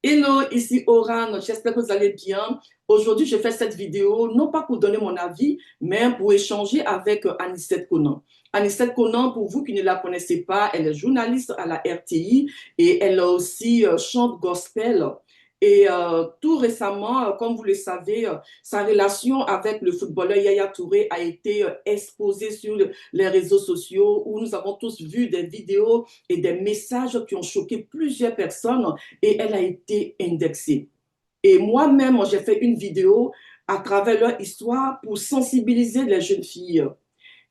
Hello, ici Oran, j'espère que vous allez bien. Aujourd'hui, je fais cette vidéo non pas pour donner mon avis, mais pour échanger avec Anicette Conan. Anicette Conan, pour vous qui ne la connaissez pas, elle est journaliste à la RTI et elle aussi chante gospel. Et tout récemment, comme vous le savez, sa relation avec le footballeur Yaya Touré a été exposée sur les réseaux sociaux où nous avons tous vu des vidéos et des messages qui ont choqué plusieurs personnes et elle a été indexée. Et moi-même, j'ai fait une vidéo à travers leur histoire pour sensibiliser les jeunes filles.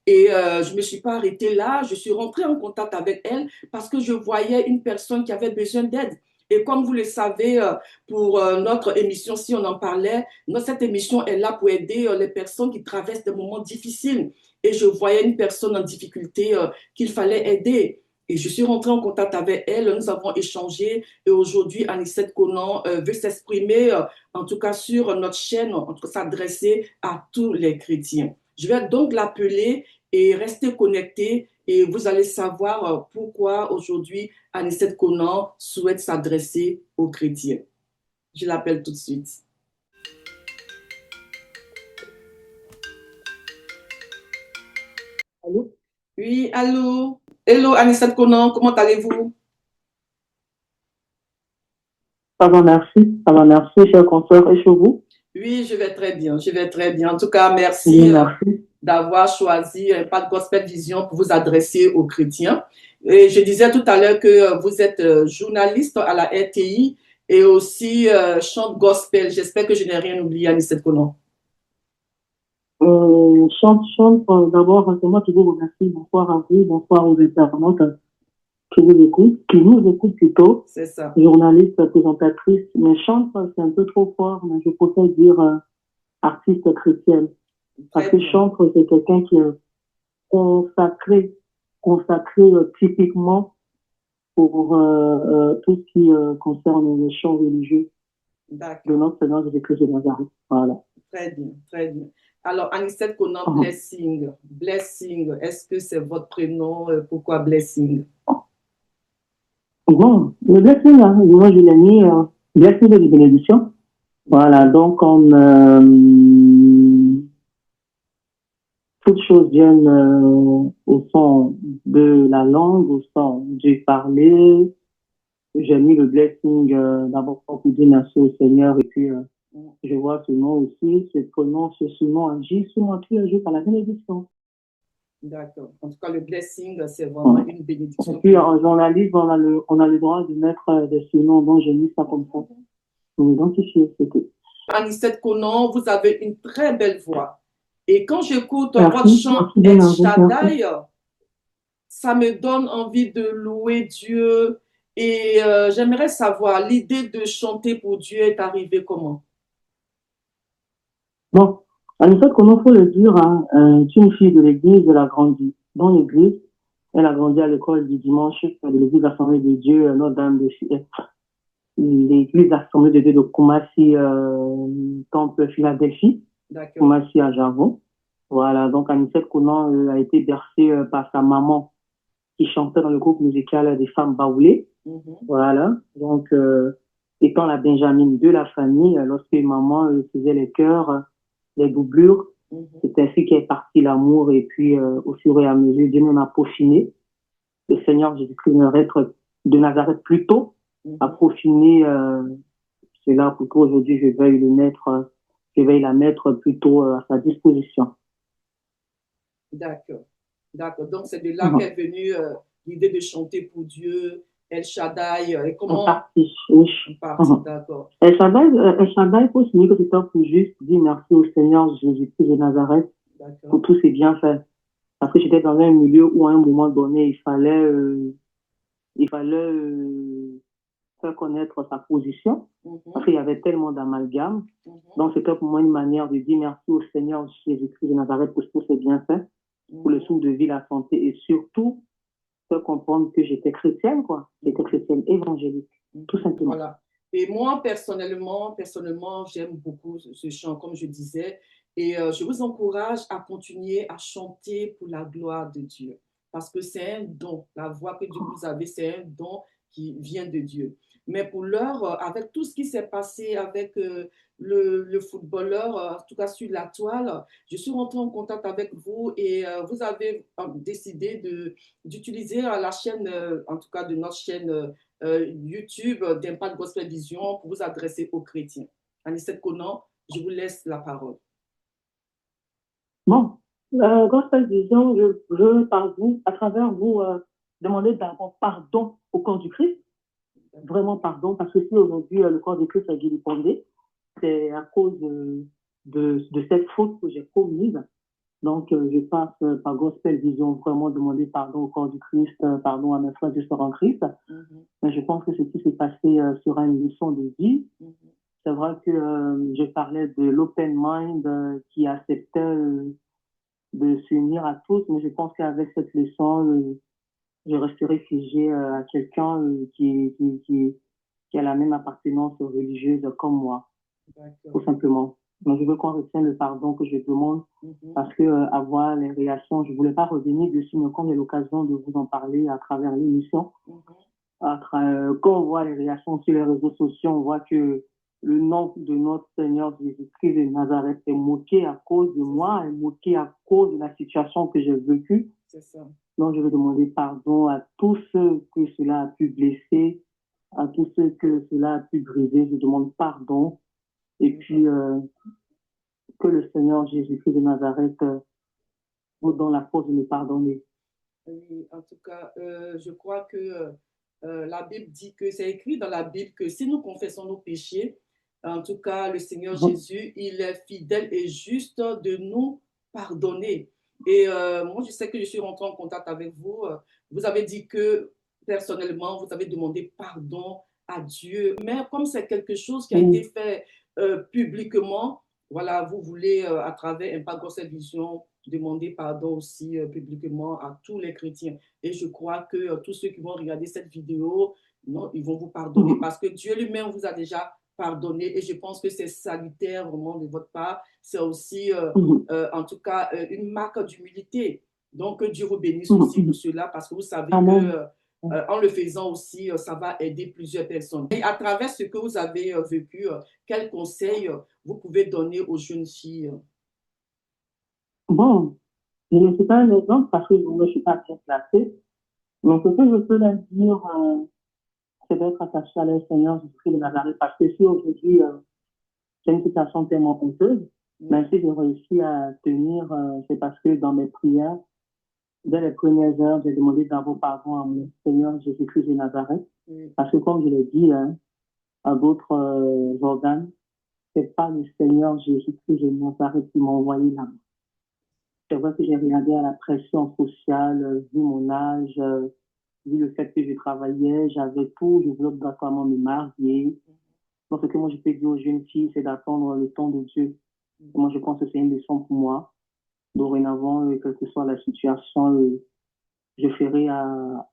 Et je ne me suis pas arrêtée là, je suis rentrée en contact avec elle parce que je voyais une personne qui avait besoin d'aide. Et comme vous le savez, pour notre émission, si on en parlait, cette émission est là pour aider les personnes qui traversent des moments difficiles. Et je voyais une personne en difficulté qu'il fallait aider. Et je suis rentrée en contact avec elle, nous avons échangé et aujourd'hui, Anicette Conan veut s'exprimer, en tout cas sur notre chaîne, en tout cas s'adresser à tous les chrétiens. Je vais donc l'appeler et restez connectés et vous allez savoir pourquoi aujourd'hui Anicette Conan souhaite s'adresser aux chrétiens. Je l'appelle tout de suite. Allô. Oui, allô? Hello Anicette Conan, comment allez-vous? Ça va, merci, cher consoeur, et chez vous? Oui, je vais très bien, je vais très bien. En tout cas, Oui, merci merci. d'avoir choisi Impact Gospel Vision pour vous adresser aux chrétiens. Et je disais tout à l'heure que vous êtes journaliste à la RTI et aussi chante gospel. J'espère que je n'ai rien oublié, Anicette Conan. Chante, d'abord, c'est moi qui vous remercie. Bonsoir à vous, bonsoir aux internautes qui vous écoutent, qui nous écoutent plutôt, C'est ça. journaliste, présentatrice. Mais chante, c'est un peu trop fort, mais je préfère dire artiste chrétienne. Parce Très que bien. chante, c'est quelqu'un qui est consacré typiquement pour tout ce qui concerne les chants religieux de D'accord. notre Seigneur Jésus-Christ de Nazareth. Voilà. Très bien. Très bien. Alors, Anicette Conan, Ah. Blessing. Blessing, est-ce que c'est votre prénom? Pourquoi Blessing? Bon, le blessing, hein, moi je l'ai mis blessing de bénédiction. Voilà, donc comme toutes choses viennent au son de la langue, au son du parler, j'ai mis le blessing d'abord pour dire merci au Seigneur et puis je vois ce nom aussi, ce prénom, ce nom agit sur moi tous les jours par la bénédiction. D'accord. En tout cas, le blessing, c'est vraiment Voilà. une Et bénédiction puis pour en journalisme, on a le droit de mettre des surnoms, donc j'ai mis ça comme ça. Pour m'identifier, c'est tout. Anicette Conan, vous avez une très belle voix. Et quand j'écoute votre Merci, chant merci bien El à vous, merci. Shaddai, ça me donne envie de louer Dieu. Et j'aimerais savoir, l'idée de chanter pour Dieu est arrivée comment? Bon, Anissette, comment faut le dire, hein, c'est une fille de l'église, elle a grandi dans l'église, elle a grandi à l'école du dimanche de l'église Assemblée de Dieu, Notre-Dame de l'église Assemblée de Dieu de Koumassi, Temple Philadelphie, D'accord. Koumassi à Javon. Voilà, donc Anissette Conan a été bercée par sa maman qui chantait dans le groupe musical des femmes baoulées. Voilà, donc étant la Benjamine de la famille, lorsque maman faisait les chœurs, les doublures, c'est ainsi qu'est parti l'amour et puis au fur et à mesure, Dieu m'en a peaufiné. Le Seigneur Jésus-Christ de Nazareth plutôt a peaufiné cela pour qu'aujourd'hui je veuille la mettre plutôt à sa disposition. D'accord. D'accord. Donc, c'est de là qu'est venue l'idée de chanter pour Dieu, El Shaddai. Et En comment partie, oui. on partit? D'accord. El Shaddai, il faut signer que c'est pour juste dire merci au Seigneur Jésus-Christ de Nazareth pour tous ses bienfaits. Parce que j'étais dans un milieu où à un moment donné, il fallait faire connaître sa position, parce qu'il y avait tellement d'amalgames. Donc, c'était pour moi une manière de dire merci au Seigneur Jésus-Christ de Nazareth pour tous ses bienfaits, pour le souffle de vie, la santé, et surtout, faire comprendre que j'étais chrétienne, quoi. J'étais chrétienne évangélique, tout simplement. Voilà. Et moi, personnellement, j'aime beaucoup ce chant, comme je disais. Et je vous encourage à continuer à chanter pour la gloire de Dieu. Parce que c'est un don. La voix que Dieu vous avez, c'est un don qui vient de Dieu. Mais pour l'heure, avec tout ce qui s'est passé avec le footballeur, en tout cas sur la toile, je suis rentrée en contact avec vous et vous avez décidé d'utiliser la chaîne, en tout cas de notre chaîne YouTube d'Impact Gospel Vision pour vous adresser aux chrétiens. Anicet Conan, je vous laisse la parole. Bon, Gospel Vision, je veux par vous, à travers vous, demander d'abord pardon au corps du Christ. Vraiment pardon, parce que si aujourd'hui le corps du Christ est vilipendé, c'est à cause de cette faute que j'ai commise. Donc, je passe par Gospel Vision, vraiment demander pardon au corps du Christ, pardon à mes frères et sœurs en Christ. Mais je pense que ce qui s'est passé sera une leçon de vie. C'est vrai que je parlais de l'open mind qui acceptait de s'unir à tous, mais je pense qu'avec cette leçon, je resterai figé à quelqu'un qui a la même appartenance religieuse comme moi, tout simplement. Donc, je veux qu'on retienne le pardon que je demande parce que avoir les réactions, je ne voulais pas revenir dessus, mais quand j'ai l'occasion de vous en parler à travers l'émission, quand on voit les réactions sur les réseaux sociaux, on voit que le nom de notre Seigneur Jésus-Christ de Nazareth est moqué à cause de moi, est moqué à cause de la situation que j'ai vécue. C'est ça. Donc, je veux demander pardon à tous ceux que cela a pu blesser, à tous ceux que cela a pu briser. Je demande pardon. Et puis, que le Seigneur Jésus-Christ de Nazareth vous donne la force de me pardonner. Oui, en tout cas, je crois que la Bible dit que c'est écrit dans la Bible que si nous confessons nos péchés, en tout cas, le Seigneur Jésus, il est fidèle et juste de nous pardonner. Et moi, je sais que je suis rentrée en contact avec vous. Vous avez dit que personnellement, vous avez demandé pardon à Dieu. Mais comme c'est quelque chose qui a été fait publiquement, voilà, vous voulez, à travers Impact Gospel Vision, demander pardon aussi publiquement à tous les chrétiens. Et je crois que tous ceux qui vont regarder cette vidéo, non, ils vont vous pardonner parce que Dieu lui-même vous a déjà pardonné. Et je pense que c'est salutaire vraiment de votre part. C'est aussi, en tout cas, une marque d'humilité. Donc, que Dieu vous bénisse aussi pour cela parce que vous savez que en le faisant aussi, ça va aider plusieurs personnes. Et à travers ce que vous avez vécu, quels conseils vous pouvez donner aux jeunes filles? Bon, je ne suis pas un exemple parce que je ne suis pas bien placée. Donc, ce que je peux leur dire, c'est d'être attaché à leur Seigneur Jésus-Christ de Nazareth. Parce que si aujourd'hui, c'est une situation tellement honteuse, même si j'ai réussi à tenir, c'est parce que dans mes prières, dès les premières heures, j'ai demandé d'abord pardon à mon Seigneur Jésus-Christ de Nazareth. Parce que comme je l'ai dit à d'autres organes, c'est pas le Seigneur Jésus-Christ de Nazareth qui m'a envoyé là-bas. C'est vrai que j'ai regardé à la pression sociale, vu mon âge, vu le fait que je travaillais, j'avais tout, je voulais obligatoirement me marier. Donc, ce que moi je peux dire aux jeunes filles, c'est d'attendre le temps de Dieu. Et moi, je pense que c'est une leçon pour moi. Dorénavant, quelle que soit la situation, je ferai à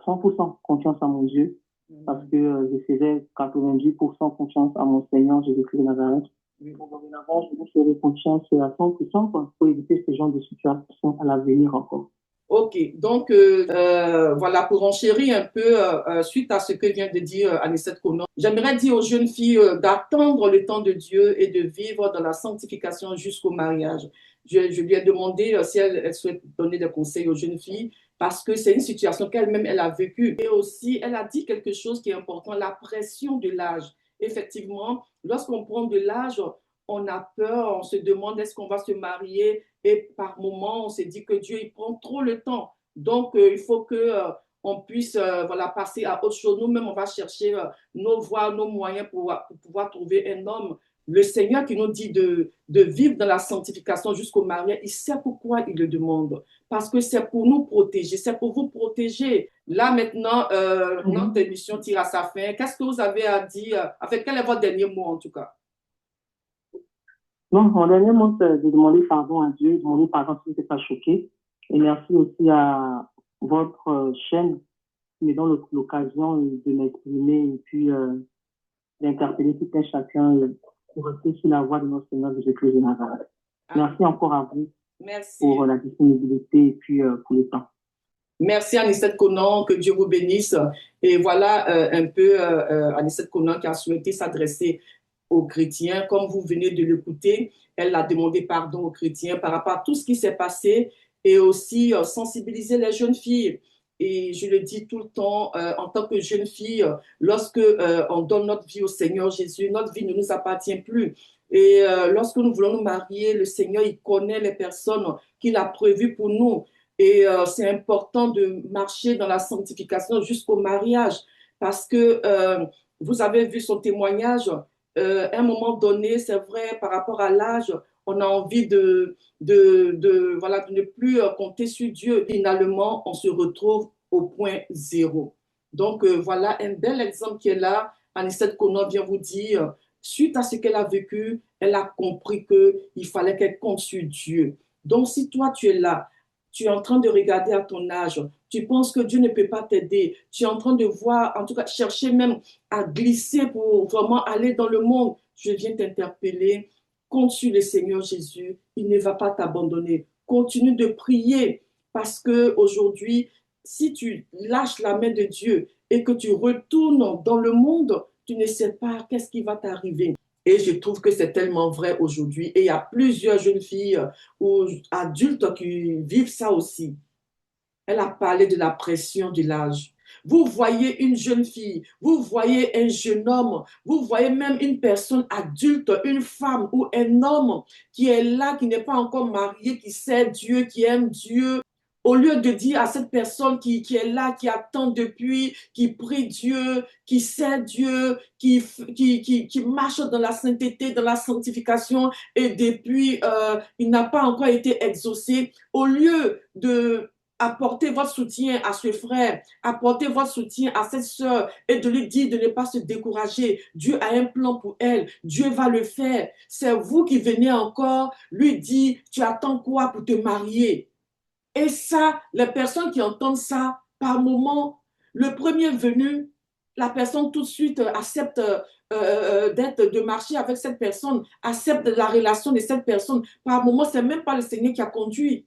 100% confiance à mon Dieu, parce que je faisais 90% confiance à mon Seigneur Jésus-Christ de Nazareth. Dorénavant, je ferai confiance à 100% pour éviter ce genre de situation à l'avenir encore. Ok, donc voilà, pour enchérir un peu suite à ce que vient de dire Anicet Conan, j'aimerais dire aux jeunes filles d'attendre le temps de Dieu et de vivre dans la sanctification jusqu'au mariage. Je lui ai demandé si elle souhaite donner des conseils aux jeunes filles parce que c'est une situation qu'elle-même elle a vécue. Et aussi, elle a dit quelque chose qui est important, la pression de l'âge. Effectivement, lorsqu'on prend de l'âge, on a peur, on se demande est-ce qu'on va se marier et par moments, on se dit que Dieu, il prend trop le temps. Donc, il faut que on puisse voilà, passer à autre chose. Nous-mêmes, on va chercher nos voies, nos moyens pour pouvoir trouver un homme. Le Seigneur qui nous dit de vivre dans la sanctification jusqu'au mariage, il sait pourquoi il le demande. Parce que c'est pour nous protéger, c'est pour vous protéger. Là, maintenant, notre émission tire à sa fin. Qu'est-ce que vous avez à dire? Quel est votre dernier mot, en tout cas? Non, mon dernier mot, c'est de demander pardon à Dieu, de demander pardon si je n'étais pas choqué. Et merci aussi à votre chaîne qui me donne l'occasion de m'exprimer et puis d'interpeller tout un chacun pour rester sur la voie de notre Seigneur Jésus-Christ de Nazareth. Merci encore à vous. Merci. Pour la disponibilité et puis pour le temps. Merci Anicette Conan, que Dieu vous bénisse. Et voilà un peu Anicette Conan qui a souhaité s'adresser aux chrétiens. Comme vous venez de l'écouter, elle a demandé pardon aux chrétiens par rapport à tout ce qui s'est passé et aussi sensibiliser les jeunes filles. Et je le dis tout le temps, en tant que jeune fille, lorsque on donne notre vie au Seigneur Jésus, notre vie ne nous appartient plus. Et lorsque nous voulons nous marier, le Seigneur, il connaît les personnes qu'il a prévues pour nous. Et c'est important de marcher dans la sanctification jusqu'au mariage parce que vous avez vu son témoignage. À un moment donné, c'est vrai, par rapport à l'âge, on a envie voilà, de ne plus compter sur Dieu. Finalement, on se retrouve au point zéro. Donc, voilà un bel exemple qui est là. Anicette Conan vient vous dire, suite à ce qu'elle a vécu, elle a compris qu'il fallait qu'elle compte sur Dieu. Donc, si toi, tu es là, tu es en train de regarder à ton âge, tu penses que Dieu ne peut pas t'aider, tu es en train de voir, en tout cas, chercher même à glisser pour vraiment aller dans le monde, je viens t'interpeller, compte sur le Seigneur Jésus, il ne va pas t'abandonner. Continue de prier parce que aujourd'hui, si tu lâches la main de Dieu et que tu retournes dans le monde, tu ne sais pas qu'est-ce qui va t'arriver. Et je trouve que c'est tellement vrai aujourd'hui. Et il y a plusieurs jeunes filles ou adultes qui vivent ça aussi. Elle a parlé de la pression de l'âge. Vous voyez une jeune fille, vous voyez un jeune homme, vous voyez même une personne adulte, une femme ou un homme qui est là, qui n'est pas encore marié, qui sait Dieu, qui aime Dieu. Au lieu de dire à cette personne qui est là, qui attend depuis, qui prie Dieu, qui sait Dieu, qui marche dans la sainteté, dans la sanctification, et depuis, il n'a pas encore été exaucé, au lieu de apporter votre soutien à ce frère, apporter votre soutien à cette sœur et de lui dire de ne pas se décourager. Dieu a un plan pour elle. Dieu va le faire. C'est vous qui venez encore lui dire, tu attends quoi pour te marier? Et ça, les personnes qui entendent ça, par moment, le premier venu, la personne tout de suite accepte de marcher avec cette personne, accepte la relation de cette personne. Par moment, c'est même pas le Seigneur qui a conduit.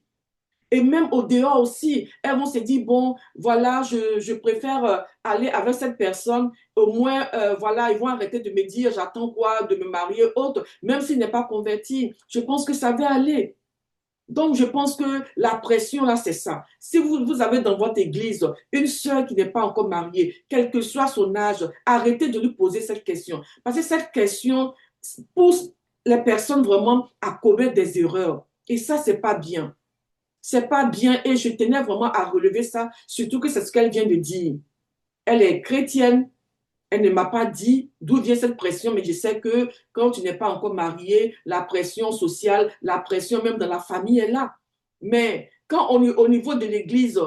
Et même au dehors aussi, elles vont se dire, bon, voilà, je préfère aller avec cette personne. Au moins, voilà, ils vont arrêter de me dire, j'attends quoi, de me marier, autre, même s'il n'est pas converti. Je pense que ça va aller. Donc, je pense que la pression, là, c'est ça. Si vous avez dans votre église une sœur qui n'est pas encore mariée, quel que soit son âge, arrêtez de lui poser cette question. Parce que cette question pousse les personnes vraiment à commettre des erreurs. Et ça, c'est pas bien. C'est pas bien et je tenais vraiment à relever ça, surtout que c'est ce qu'elle vient de dire. Elle est chrétienne, elle ne m'a pas dit d'où vient cette pression, mais je sais que quand tu n'es pas encore marié, la pression sociale, la pression même dans la famille est là. Mais quand au niveau de l'église,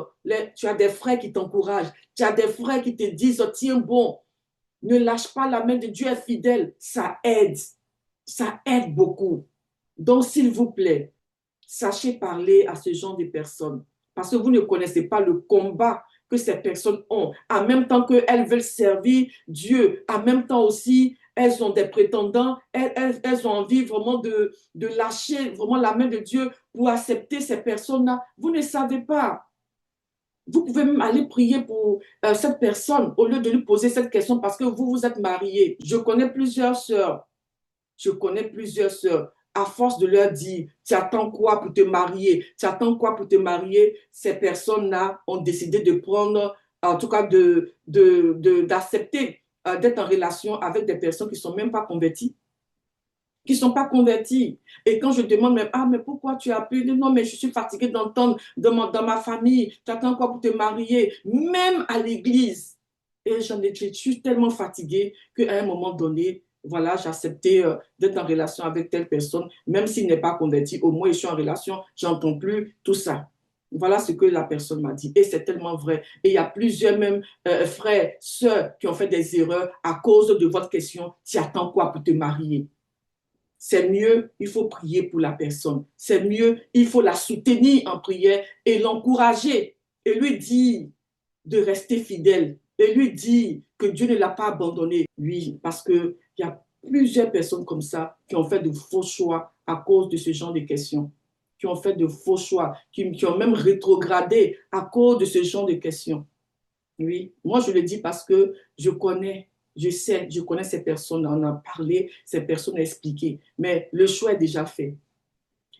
tu as des frères qui t'encouragent, tu as des frères qui te disent, tiens bon, ne lâche pas la main de Dieu est fidèle, ça aide beaucoup. Donc, s'il vous plaît, sachez parler à ce genre de personnes parce que vous ne connaissez pas le combat que ces personnes ont. En même temps qu'elles veulent servir Dieu, en même temps aussi, elles ont des prétendants, elles ont envie vraiment de lâcher vraiment la main de Dieu pour accepter ces personnes-là. Vous ne savez pas. Vous pouvez même aller prier pour cette personne au lieu de lui poser cette question parce que vous êtes mariés. Je connais plusieurs sœurs. Je connais plusieurs sœurs. À force de leur dire, tu attends quoi pour te marier? Tu attends quoi pour te marier? Ces personnes-là ont décidé de prendre, en tout cas d'accepter d'être en relation avec des personnes qui ne sont même pas converties, qui ne sont pas converties. Et quand je demande même, ah, mais pourquoi tu as pu? Non, mais je suis fatiguée d'entendre dans ma famille, tu attends quoi pour te marier? Même à l'église. Et je suis tellement fatiguée qu'à un moment donné, voilà, j'ai accepté d'être en relation avec telle personne, même s'il n'est pas converti, au moins je suis en relation, j'entends plus tout ça. Voilà ce que la personne m'a dit. Et c'est tellement vrai. Et il y a plusieurs même frères, sœurs qui ont fait des erreurs à cause de votre question. Tu attends quoi pour te marier? C'est mieux, il faut prier pour la personne. C'est mieux, il faut la soutenir en prière et l'encourager et lui dire de rester fidèle et lui dire que Dieu ne l'a pas abandonné. Oui, parce qu'il y a plusieurs personnes comme ça qui ont fait de faux choix à cause de ce genre de questions. qui ont fait de faux choix, qui ont même rétrogradé à cause de ce genre de questions. Oui, moi je le dis parce que je connais, je connais ces personnes, on a parlé, ces personnes ont expliqué, mais le choix est déjà fait.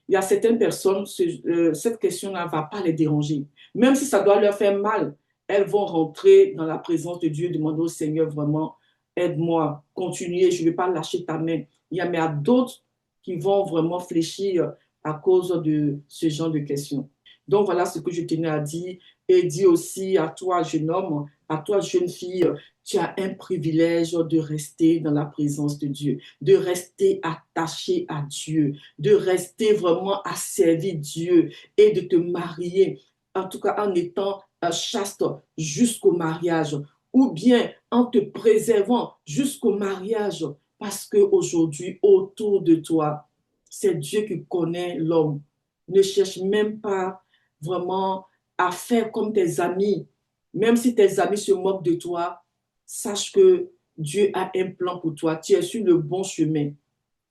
Il y a certaines personnes, cette question-là ne va pas les déranger. Même si ça doit leur faire mal, elles vont rentrer dans la présence de Dieu, demander au Seigneur vraiment, aide-moi, continuer, je ne vais pas lâcher ta main. Mais il y a d'autres qui vont vraiment fléchir à cause de ce genre de questions. Donc voilà ce que je tenais à dire et dire aussi à toi, jeune homme, à toi, jeune fille, tu as un privilège de rester dans la présence de Dieu, de rester attaché à Dieu, de rester vraiment à servir Dieu et de te marier, en tout cas en étant chaste jusqu'au mariage, ou bien en te préservant jusqu'au mariage, parce qu'aujourd'hui, autour de toi, c'est Dieu qui connaît l'homme. Ne cherche même pas vraiment à faire comme tes amis. Même si tes amis se moquent de toi, sache que Dieu a un plan pour toi. Tu es sur le bon chemin.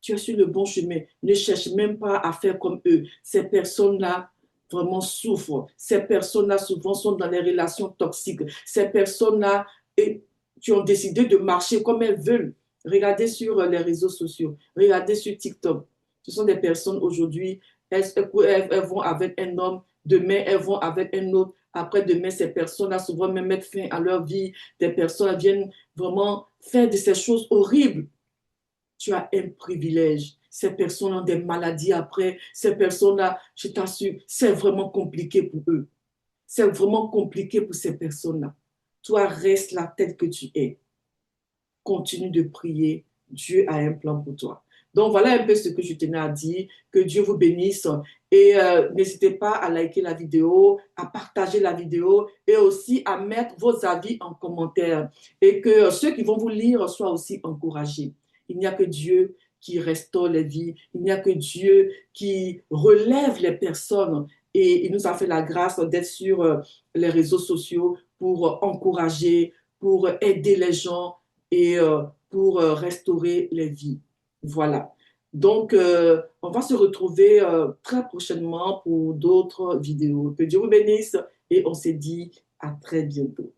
Tu es sur le bon chemin. Ne cherche même pas à faire comme eux. Ces personnes-là vraiment souffrent. Ces personnes-là souvent sont dans des relations toxiques. Ces personnes-là qui ont décidé de marcher comme elles veulent. Regardez sur les réseaux sociaux. Regardez sur TikTok. Ce sont des personnes aujourd'hui, elles vont avec un homme. Demain, elles vont avec un autre. Après-demain, ces personnes-là souvent même mettre fin à leur vie. Des personnes viennent vraiment faire de ces choses horribles. Tu as un privilège. Ces personnes ont des maladies après. Ces personnes-là, je t'assure, c'est vraiment compliqué pour eux. C'est vraiment compliqué pour ces personnes-là. Toi, reste là tel que tu es. Continue de prier. Dieu a un plan pour toi. Donc, voilà un peu ce que je tenais à dire. Que Dieu vous bénisse. Et n'hésitez pas à liker la vidéo, à partager la vidéo et aussi à mettre vos avis en commentaire. Et que ceux qui vont vous lire soient aussi encouragés. Il n'y a que Dieu qui restaure les vies. Il n'y a que Dieu qui relève les personnes. Et il nous a fait la grâce d'être sur les réseaux sociaux pour encourager, pour aider les gens et pour restaurer les vies. Voilà. Donc, on va se retrouver très prochainement pour d'autres vidéos. Que Dieu vous bénisse et on se dit à très bientôt.